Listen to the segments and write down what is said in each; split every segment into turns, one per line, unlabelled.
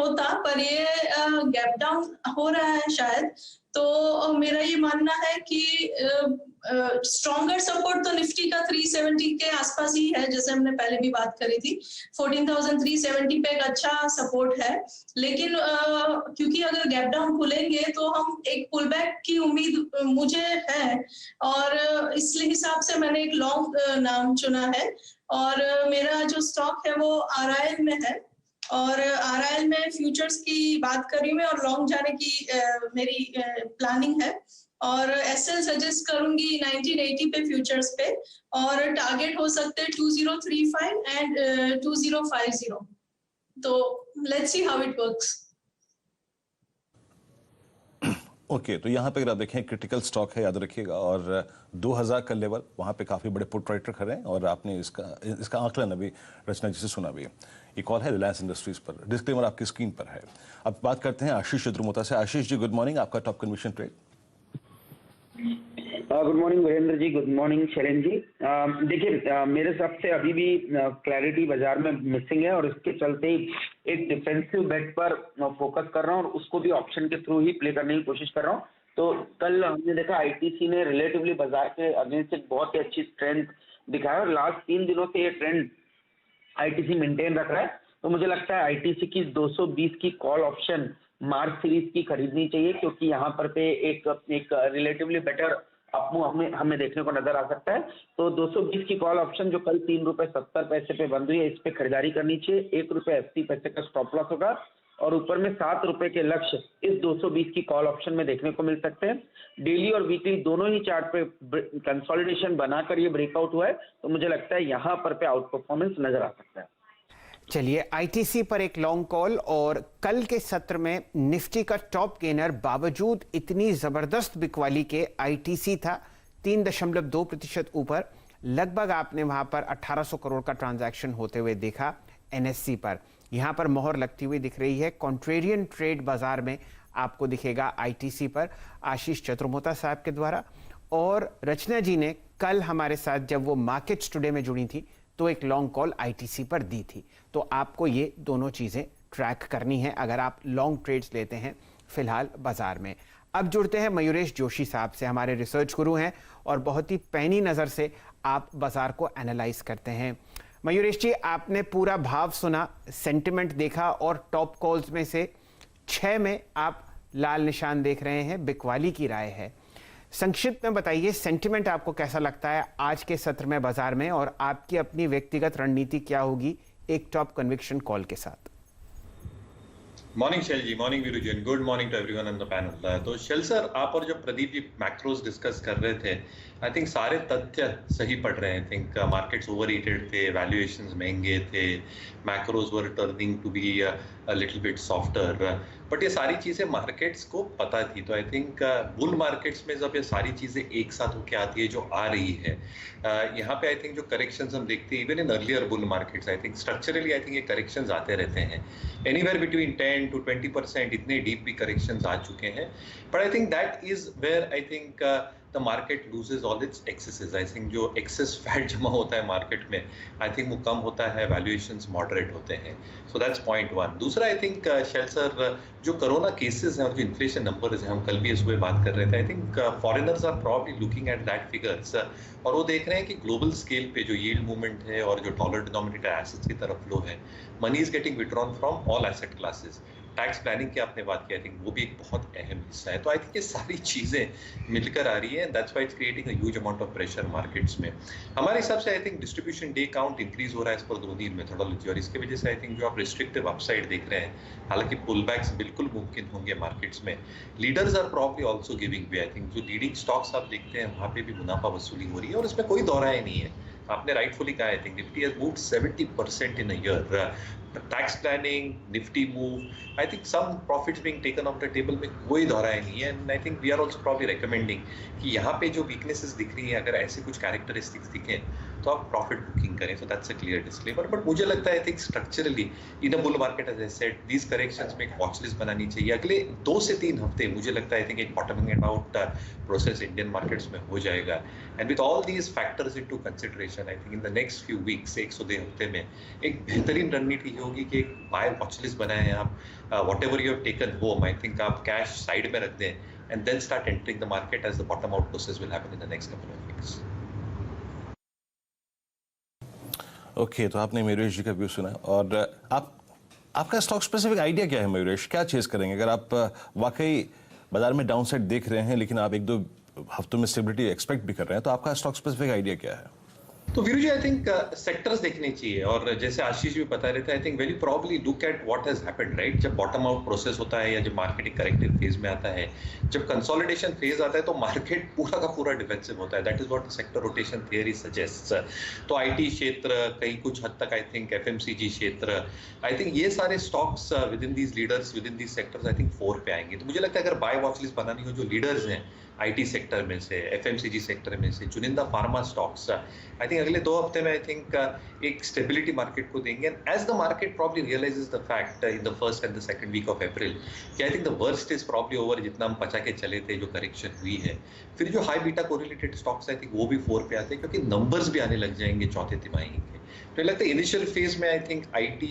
होता, पर ये गैप डाउन हो रहा है शायद। तो मेरा ये मानना है कि स्ट्रॉन्गर सपोर्ट तो निफ्टी का 370 के आसपास ही है, जैसे हमने पहले भी बात करी थी। 14,370 पे एक अच्छा सपोर्ट है, लेकिन क्योंकि अगर गैप डाउन खुलेंगे तो हम एक पुल बैक की उम्मीद मुझे है, और इसलिए हिसाब से मैंने एक लॉन्ग नाम चुना है। और मेरा जो स्टॉक है वो RIL में है, और RIL में फ्यूचर्स की बात कर रही हूँ मैं, और लॉन्ग जाने की मेरी प्लानिंग है। और SL सजेस्ट करूंगी 1980 पे फ्यूचर्स पे, और टारगेट हो सकते हैं 2035 एंड 2050। तो let's see how it works.
Okay, तो यहाँ पे अगर आप देखें क्रिटिकल स्टॉक है, याद रखिएगा, और 2000 का लेवल, वहाँ पे काफ़ी बड़े पुट राइटर खड़े हैं, और आपने इसका आंकलन अभी रचना जी से सुना भी है। ये कॉल है रिलायंस इंडस्ट्रीज पर, डिस्क्लेमर आपकी स्क्रीन पर है। अब बात करते हैं आशीष चतुर्मोता से। आशीष जी, गुड मॉर्निंग, आपका top conviction trade.
Good morning Virendra ji, good morning Shailen ji. देखिए, मेरे हिसाब से अभी भी क्लैरिटी बाजार में मिसिंग है, और इसके चलते ही एक डिफेंसिव बेट पर फोकस कर रहा हूँ, और उसको भी ऑप्शन के थ्रू ही प्ले करने की कोशिश कर रहा हूँ। तो कल हमने देखा ITC ने रिलेटिवली बाजार के अगेंस्ट एक बहुत ही अच्छी स्ट्रेंथ दिखाया, और लास्ट 3 दिनों से ये ट्रेंड ITC मेंटेन रख रहा है। तो मुझे लगता है ITC की 220 की कॉल ऑप्शन मार्च सीरीज की खरीदनी चाहिए, क्योंकि यहाँ पर पे एक रिलेटिवली बेटर अपमूव हमें देखने को नजर आ सकता है। तो 220 की कॉल ऑप्शन जो कल ₹3.70 पे बंद हुई है, इस पे खरीदारी करनी चाहिए। ₹1.80 का स्टॉप लॉस होगा, और ऊपर में ₹7 के लक्ष्य इस 220 की कॉल ऑप्शन में देखने को मिल सकते हैं। डेली और वीकली दोनों ही चार्ट पे कंसोलिडेशन बनाकर ये ब्रेकआउट हुआ है, तो मुझे लगता है यहाँ पर पे आउट परफॉर्मेंस नजर आ सकता है।
चलिए, ITC पर एक लॉन्ग कॉल। और कल के सत्र में निफ्टी का टॉप गेनर बावजूद इतनी जबरदस्त बिकवाली के ITC था 3.2% ऊपर। लगभग आपने वहां पर 1800 करोड़ का ट्रांजैक्शन होते हुए देखा। NSE पर यहां पर मोहर लगती हुई दिख रही है। कॉन्ट्रेरियन ट्रेड बाजार में आपको दिखेगा ITC पर आशीष चतुर्मोता साहब के द्वारा। और रचना जी ने कल हमारे साथ जब वो मार्केट्स टुडे में जुड़ी थी तो एक लॉन्ग कॉल ITC पर दी थी। तो आपको ये दोनों चीज़ें ट्रैक करनी है अगर आप लॉन्ग ट्रेड्स लेते हैं फिलहाल बाजार में। अब जुड़ते हैं मयूरेश जोशी साहब से, हमारे रिसर्च गुरु हैं और बहुत ही पैनी नज़र से आप बाजार को एनालाइज करते हैं। मयूरेश जी, आपने पूरा भाव सुना, सेंटिमेंट देखा, और टॉप कॉल्स में से 6 में आप लाल निशान देख रहे हैं, बिकवाली की राय है। संक्षिप्त में बताइए, सेंटिमेंट आपको कैसा लगता है आज के सत्र में बाजार में, और आपकी अपनी व्यक्तिगत रणनीति क्या होगी एक टॉप कन्विक्शन कॉल के साथ?
Morning Shail ji, morning Veeru ji, good morning to everyone on the panel. तो शैल सर, आप और जो प्रदीप जी मैक्रोस डिस्कस कर रहे थे, आई थिंक सारे तथ्य सही पड़ रहे हैं। आई थिंक मार्केट्स ओवररेटेड थे, वैल्यूएशंस महंगे थे, macros were turning to be a little bit softer, but ये सारी चीजें मार्केट्स को पता थी। तो आई थिंक बुल मार्केट्स में जब ये सारी चीजें एक साथ होके आती है जो आ रही है, यहाँ पे आई थिंक जो करेक्शंस हम देखते हैं even in earlier bull markets, I think structurally I think ये करेक्शंस आते रहते हैं, एनीवेयर बिटवीन 10 to 20%, इतने डीप भी करेक्शंस आ चुके हैं। But I think that is where I think the market loses all its excesses. I think जो excess fat जमा होता है मार्केट में, I think वो कम होता है, valuations moderate होते हैं. So that's point one. दूसरा I think शैल सर, जो कोरोना केसेस हैं और जो इन्फ्लेशन नंबर्स हैं, हम कल भी इस पे बात कर रहे थे, I think foreigners are probably looking at that figures, और वो देख रहे हैं कि ग्लोबल स्केल पे जो yield मूवमेंट है और जो डॉलर डिनोमिनेटेड एसेट्स की तरफ फ्लो है, money is getting withdrawn from all asset classes. Tax planning की आपने बात की, आई थिंक वो भी एक बहुत अहम हिस्सा है। तो आई थिंक ये सारी चीजें मिलकर आ रही है, that's why it's creating a huge amount of pressure markets में। हमारे हिसाब से I think distribution day count increase हो रहा है इस पर दोनों मेथोडोलॉजी, और इसकी वजह से आई थिंक जो आप रिस्ट्रिक्टिव अपसाइड देख रहे हैं, हालांकि पुल बैक्स बिल्कुल मुमकिन होंगे मार्केट्स में, leaders are probably also giving way. I think जो लीडिंग स्टॉक्स आप देखते हैं वहाँ पे भी मुनाफा वसूली हो रही है, और इसमें कोई दोहराए नहीं है। आपने राइटफुली कहा, I think Nifty has moved 70% in a year. Tax planning, Nifty move, I think some profits being taken off the table में कोई दोहराए नहीं है। And I think we are also probably recommending कि यहाँ पे जो वीकनेसेस दिख रही है, अगर ऐसे कुछ कैरेक्टरिस्टिक्स दिखें तो आप प्रॉफिट बुकिंग करें। So that's a clear disclaimer. But मुझे लगता है I think structurally in a bull market, as I said, these corrections में एक वॉच लिस्ट बनानी चाहिए। अगले 2 से 3 हफ्ते मुझे लगता है आई थिंक एक bottoming out process Indian markets में हो जाएगा। And with all these factors into consideration, I think in the next few weeks, 1 से 2 हफ्ते में एक बेहतरीन रणनीति होगी कि एक बाय वॉच लिस्ट बनाएं आप, whatever you have taken home, I think आप कैश साइड में रख दें and then start entering the market as the bottom out process will happen in the next couple of weeks.
Okay, तो आपने मयूरेश जी का view सुना और आपका स्टॉक स्पेसिफिक आइडिया क्या है मयूरेश, क्या चेज करेंगे अगर आप वाकई बाजार में डाउनसाइड देख रहे हैं लेकिन आप एक दो हफ्तों में स्टेबिलिटी एक्सपेक्ट भी कर रहे हैं, तो आपका स्टॉक स्पेसिफिक आइडिया क्या है?
तो वीरू जी, आई थिंक सेक्टर्स देखने चाहिए और जैसे आशीष भी बता रहे थे, I think very probably look at what has happened, right? जब बॉटम आउट प्रोसेस होता है या जब मार्केट एक करेक्टिव फेज में आता है, जब कंसोलिडेशन फेज आता है तो मार्केट पूरा का पूरा डिफेंसिव होता है. That is what the sector rotation theory suggests. तो आईटी क्षेत्र, कहीं कुछ हद तक आई थिंक एफएमसीजी क्षेत्र, आई थिंक ये सारे stocks with in these leaders, with in these sectors I think 4 पे आएंगे. तो मुझे लगता है अगर बाय वॉच लिस्ट बनानी हो जो लीडर्स हैं आईटी सेक्टर में से, एफएमसीजी सेक्टर में से, चुनिंदा फार्मा स्टॉक्स, आई थिंक अगले 2 हफ्ते में आई थिंक एक स्टेबिलिटी मार्केट को देंगे. And as the market probably realises the fact in the first and the second week of April कि I think the worst is probably over, जितना हम पचा के चले थे, जो करेक्शन हुई है, फिर जो high beta correlated stocks I think वो भी 4 पे आते हैं क्योंकि नंबर्स भी आने लग जाएंगे चौथे तिमाही के. तो लगता है इनिशियल फेज में आई थिंक आईटी,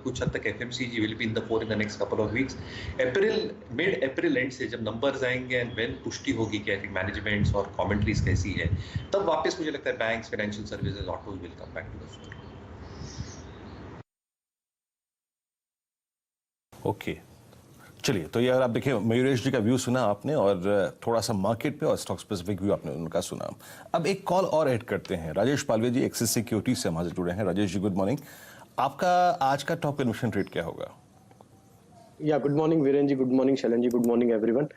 कुछ हद तक FMCG will be in the 4 in the next couple of weeks. April, mid April end से जब नंबर्स आएंगे एंड व्हेन पुष्टि होगी कि आई थिंक मैनेजमेंट्स और कमेंट्रीज कैसी है, तब वापस मुझे लगता है banks, financial services, autos will come back to the floor.
Okay, चलिए, तो यार आप देखिए मयूरेश जी का व्यू सुना आपने और थोड़ा सा मार्केट पे और स्टॉक स्पेसिफिक व्यू आपने उनका सुना. अब एक कॉल और ऐड करते हैं. राजेश पालवे जी एक्सिस सिक्योरिटी से हमारे जुड़े हैं. Rajesh ji, good morning. आपका आज का टॉप कन्विक्शन ट्रेड क्या होगा?
या गुड मॉर्निंग वीरेन जी, गुड मॉर्निंग शैलन जी, गुड मॉर्निंग एवरीवन.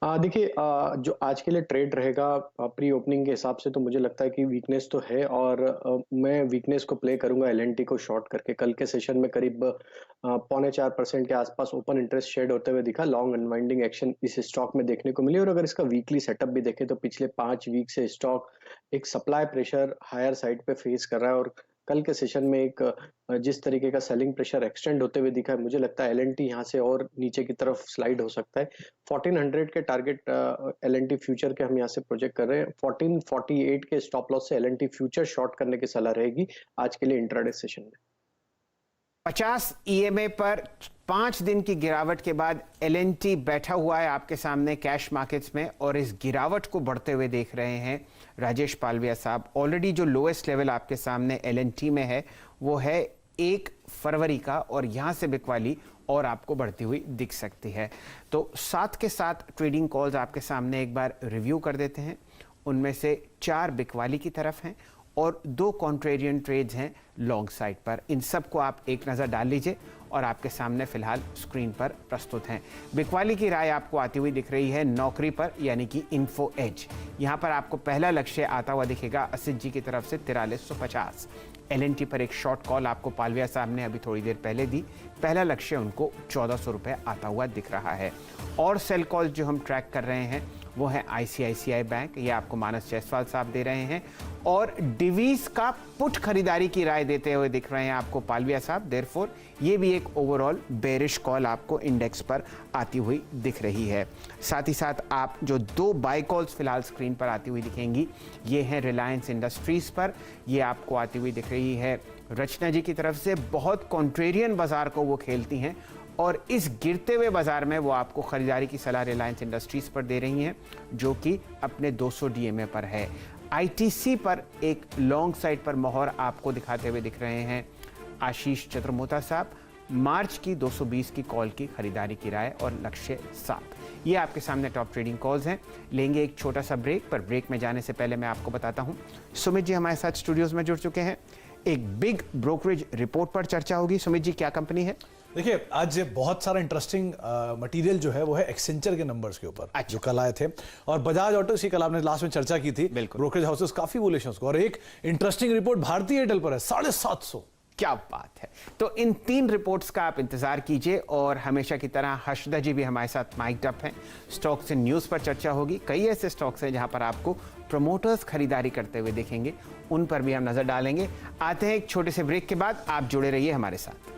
देखिए, जो आज के लिए ट्रेड रहेगा प्री ओपनिंग के हिसाब से तो मुझे लगता है कि वीकनेस तो है और मैं वीकनेस को प्ले करूंगा एलएनटी को शॉर्ट करके. कल के सेशन में करीब 4.25% के आसपास ओपन इंटरेस्ट शेड होते हुए दिखा. लॉन्ग अनवाइंडिंग एक्शन इस स्टॉक में देखने को मिली और अगर इसका वीकली सेटअप भी देखें तो पिछले 5 वीक से स्टॉक एक सप्लाई प्रेशर हायर साइड पे फेस कर रहा है और कल के सेशन में एक जिस तरीके का सेलिंग प्रेशर एक्सटेंड होते हुए दिखा है, मुझे लगता है एलएनटी यहाँ से और नीचे की तरफ स्लाइड हो सकता है. 1400 के टारगेट एलएनटी फ्यूचर के हम यहाँ से प्रोजेक्ट कर रहे हैं. 1448 के स्टॉप लॉस से एलएनटी फ्यूचर शॉर्ट करने की सलाह रहेगी आज के लिए इंट्राडे सेशन में.
50 ईएमए पर 5 दिन की गिरावट के बाद एलएनटी बैठा हुआ है आपके सामने कैश मार्केट्स में और इस गिरावट को बढ़ते हुए देख रहे हैं राजेश पालविया साहब. ऑलरेडी जो लोएस्ट लेवल आपके सामने एलएनटी में है वो है 1 फरवरी का और यहां से बिकवाली और आपको बढ़ती हुई दिख सकती है. तो साथ के साथ ट्रेडिंग कॉल्स आपके सामने एक बार रिव्यू कर देते हैं. उनमें से 4 बिकवाली की तरफ हैं और 2 कॉन्ट्रेरियन ट्रेड्स हैं लॉन्ग साइड पर. इन सब को आप एक नज़र डाल लीजिए और आपके सामने फिलहाल स्क्रीन पर प्रस्तुत हैं. बिकवाली की राय आपको आती हुई दिख रही है नौकरी पर, यानी कि इन्फो एज. यहाँ पर आपको पहला लक्ष्य आता हुआ दिखेगा असित जी की तरफ से 4350. एलएनटी पर एक शॉर्ट कॉल आपको पालविया साहब ने अभी थोड़ी देर पहले दी. पहला लक्ष्य उनको 1400 रुपये आता हुआ दिख रहा है. और सेल कॉल जो हम ट्रैक कर रहे हैं वो है आईसीआईसीआई बैंक, ये आपको मानस जायसवाल साहब दे रहे हैं. और डिवीज का पुट खरीदारी की राय देते हुए दिख रहे हैं आपको पालविया साहब. देयरफॉर ये भी एक ओवरऑल बेरिश कॉल आपको इंडेक्स पर आती हुई दिख रही है. साथ ही साथ आप जो 2 बाय कॉल्स फिलहाल स्क्रीन पर आती हुई दिखेंगी ये हैं रिलायंस इंडस्ट्रीज पर. ये आपको आती हुई दिख रही है रचना जी की तरफ से. बहुत कॉन्ट्रेरियन बाजार को वो खेलती हैं और इस गिरते हुए बाजार में वो आपको खरीदारी की सलाह रिलायंस इंडस्ट्रीज पर दे रही हैं जो कि अपने 200 डीएमए पर है. आईटीसी पर एक लॉन्ग साइड पर मोहर आपको दिखाते हुए दिख रहे हैं आशीष चतुर्मोता साहब. मार्च की 220 की कॉल की खरीदारी की राय और लक्ष्य 7. ये आपके सामने टॉप ट्रेडिंग कॉल्स हैं. लेंगे एक छोटा सा ब्रेक, पर ब्रेक में जाने से पहले मैं आपको बताता हूं सुमित जी हमारे साथ स्टूडियोज में जुड़ चुके हैं. एक बिग ब्रोकरेज रिपोर्ट पर चर्चा होगी. सुमित जी, क्या कंपनी है?
देखिए, आज बहुत सारा इंटरेस्टिंग मटेरियल जो है वो है एक्सेंचर के नंबर्स के ऊपर.
अच्छा।
जो कल आए थे और बजाज ऑटो की कल आपने लास्ट में चर्चा की थी. ब्रोकरेज हाउसेस काफी बुलिश हैं उसको. और एक इंटरेस्टिंग रिपोर्ट भारतीय एयरटेल पर है 750.
क्या बात है. तो इन 3 रिपोर्ट्स का आप इंतजार कीजिए और हमेशा की तरह हर्षदा जी भी हमारे साथ माइक्ड अप हैं. स्टॉक्स इन न्यूज़ पर चर्चा होगी. कई ऐसे स्टॉक्स हैं जहां पर आपको प्रमोटर्स खरीदारी करते हुए देखेंगे, उन पर भी हम नजर डालेंगे. आते हैं एक छोटे से ब्रेक के बाद. आप जुड़े रहिए हमारे साथ.